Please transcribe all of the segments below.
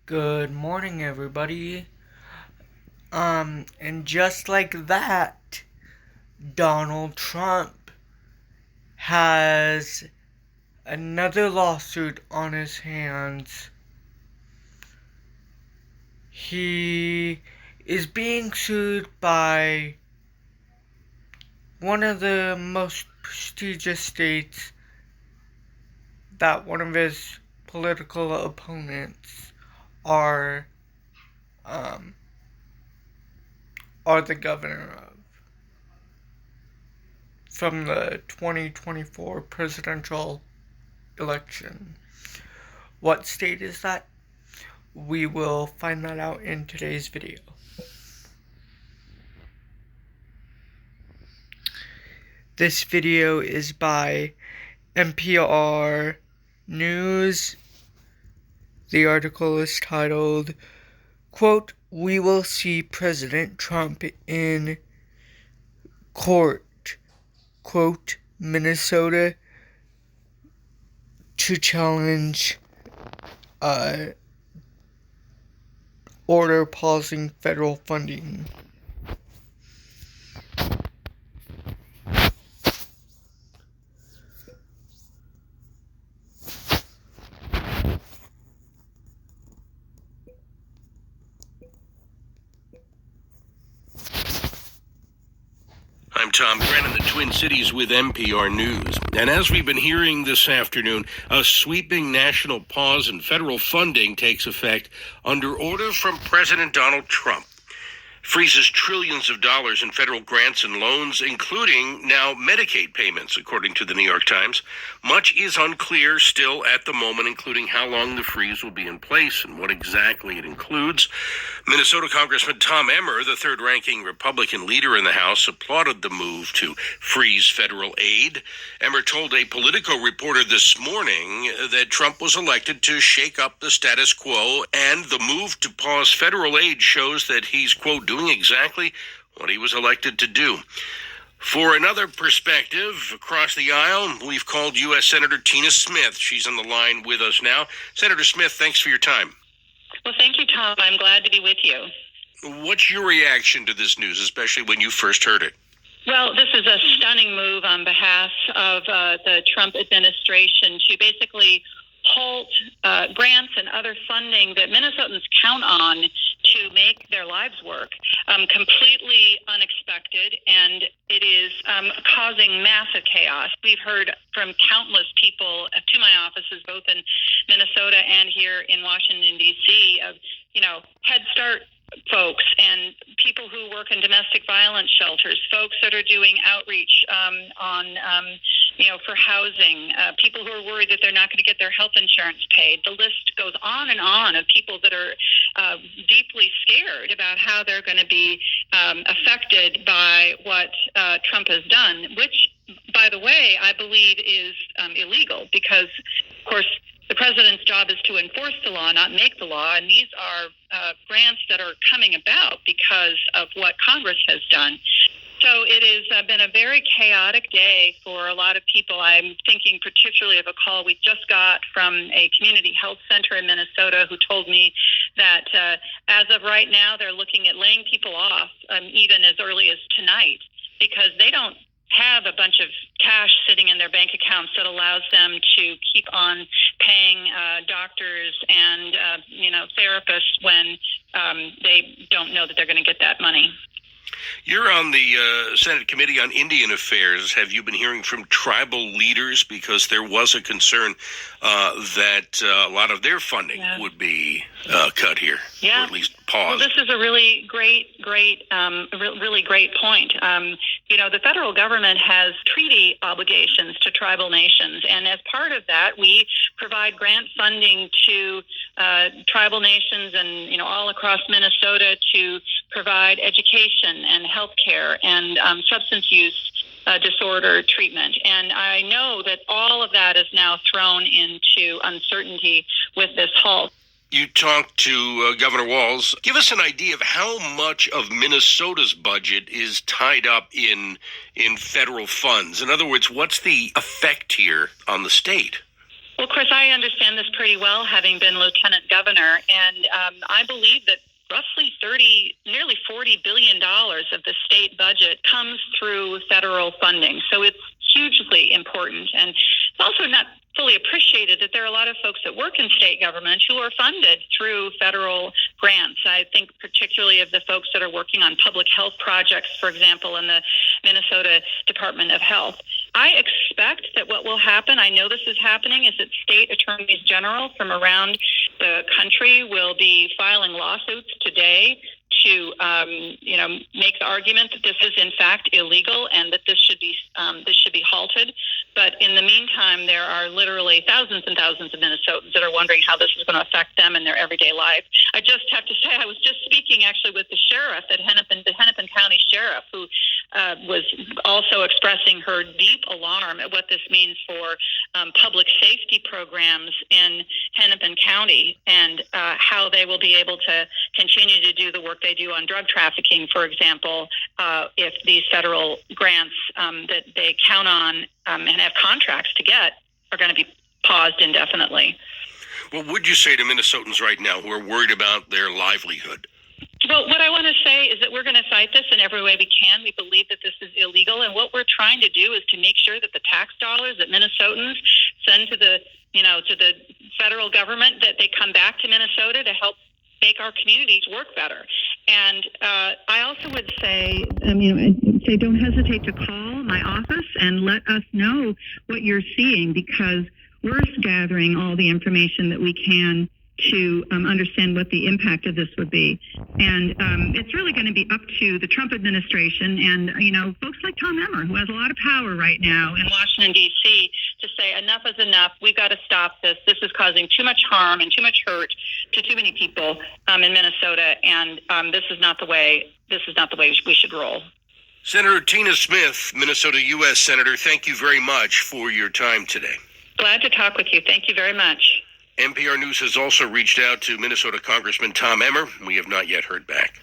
Good morning, everybody. And just like that, Donald Trump has another lawsuit on his hands. He is being sued by one of the most prestigious states that one of his political opponents are the governor of, from the 2024 presidential election. What state is that? We will find that out in today's video. This video is by NPR News. The article is titled, quote, "We will see President Trump in court," quote, Minnesota to challenge order pausing federal funding. I'm Tom Brennan, the Twin Cities with NPR News. And as we've been hearing this afternoon, a sweeping national pause in federal funding takes effect under order from President Donald Trump. Freezes trillions of dollars in federal grants and loans, including now Medicaid payments, according to the New York Times. Much is unclear still at the moment, including how long the freeze will be in place and what exactly it includes. Minnesota Congressman Tom Emmer, the third-ranking Republican leader in the House, applauded the move to freeze federal aid. Emmer told a Politico reporter this morning that Trump was elected to shake up the status quo, and the move to pause federal aid shows that he's, quote, doing exactly what he was elected to do. For another perspective, across the aisle, we've called U.S. Senator Tina Smith. She's on the line with us now. Senator Smith, thanks for your time. Well, thank you, Tom. I'm glad to be with you. What's your reaction to this news, especially when you first heard it? Well, this is a stunning move on behalf of the Trump administration to basically halt grants and other funding that Minnesotans count on to make their lives work. Completely unexpected, and it is causing massive chaos. We've heard from countless people to my offices, both in Minnesota and here in Washington, D.C., of, Head Start folks and people who work in domestic violence shelters, folks that are doing outreach for housing, people who are worried that they're not going to get their health insurance paid. The list goes on of people that are deeply scared about how they're going to be affected by what Trump has done, which, by the way, I believe is illegal because, of course, the president's job is to enforce the law, not make the law, and these are grants that are coming about because of what Congress has done. So it has been a very chaotic day for a lot of people. I'm thinking particularly of a call we just got from a community health center in Minnesota who told me that as of right now, they're looking at laying people off even as early as tonight because they don't have a bunch of cash sitting in their bank accounts that allows them to keep on paying doctors and therapists when they don't know that they're going to get that money. You're on the Senate Committee on Indian Affairs. Have you been hearing from tribal leaders? Because there was a concern that a lot of their funding would be cut here, or at least paused. Well, this is a really great point. The federal government has treaty obligations to tribal nations, and as part of that, we provide grant funding to tribal nations and all across Minnesota to provide education and health care and substance use disorder treatment. And I know that all of that is now thrown into uncertainty with this halt. You talked to Governor Walz. Give us an idea of how much of Minnesota's budget is tied up in federal funds. In other words, what's the effect here on the state? Well, Chris, I understand this pretty well, having been lieutenant governor, and I believe that roughly nearly $40 billion of the state budget comes through federal funding. So it's hugely important. And it's also not fully appreciated that there are a lot of folks that work in state government who are funded through federal grants. I think particularly of the folks that are working on public health projects, for example, in the Minnesota Department of Health. I expect that what will happen, I know this is happening, is that state attorneys general from around the country will be filing lawsuits today to, make the argument that this is in fact illegal and that this should be halted. But in the meantime, there are literally thousands and thousands of Minnesotans that are wondering how this is going to affect them in their everyday life. I just have to say, I was just speaking actually with the sheriff at the Hennepin County Sheriff, who was also expressing her deep alarm at what this means for public safety programs in Hennepin County and how they will be able to continue to do the work they do on drug trafficking, for example, if these federal grants that they count on and have contracts to get are going to be paused indefinitely. What would you say to Minnesotans right now who are worried about their livelihood? Well, what I want to say is that we're going to fight this in every way we can. We believe that this is illegal, and what we're trying to do is to make sure that the tax dollars that Minnesotans send to the federal government, that they come back to Minnesota to help make our communities work better. And I also would say, don't hesitate to call my office and let us know what you're seeing, because we're gathering all the information that we can to understand what the impact of this would be. And it's really going to be up to the Trump administration and, folks like Tom Emmer, who has a lot of power right now in Washington, D.C., to say enough is enough. We've got to stop this. This is causing too much harm and too much hurt to too many people in Minnesota. And this is not the way we should roll. Senator Tina Smith, Minnesota U.S. Senator, thank you very much for your time today. Glad to talk with you. Thank you very much. NPR News has also reached out to Minnesota Congressman Tom Emmer. We have not yet heard back.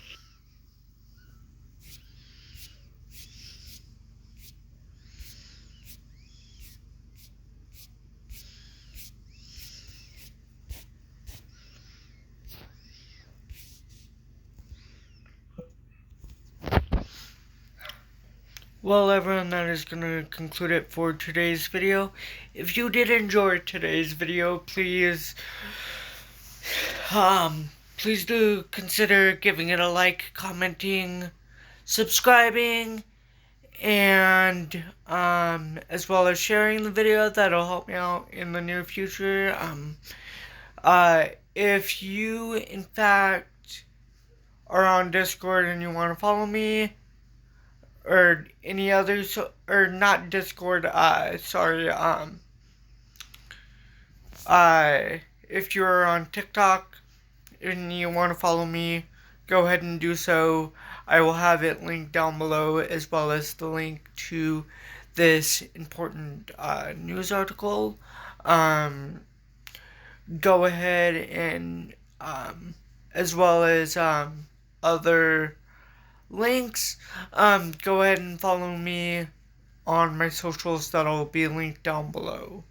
Well, everyone, that is going to conclude it for today's video. If you did enjoy today's video, please do consider giving it a like, commenting, subscribing, and as well as sharing the video. That'll help me out in the near future. If you, in fact, are on Discord and you want to follow me, or any other, or not Discord, if you're on TikTok and you want to follow me, go ahead and do so. I will have it linked down below, as well as the link to this important news article. Go ahead and, as well as other links, go ahead and follow me on my socials that'll be linked down below.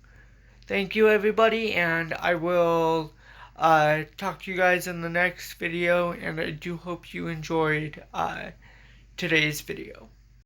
Thank you, everybody, and I will talk to you guys in the next video, and I do hope you enjoyed today's video.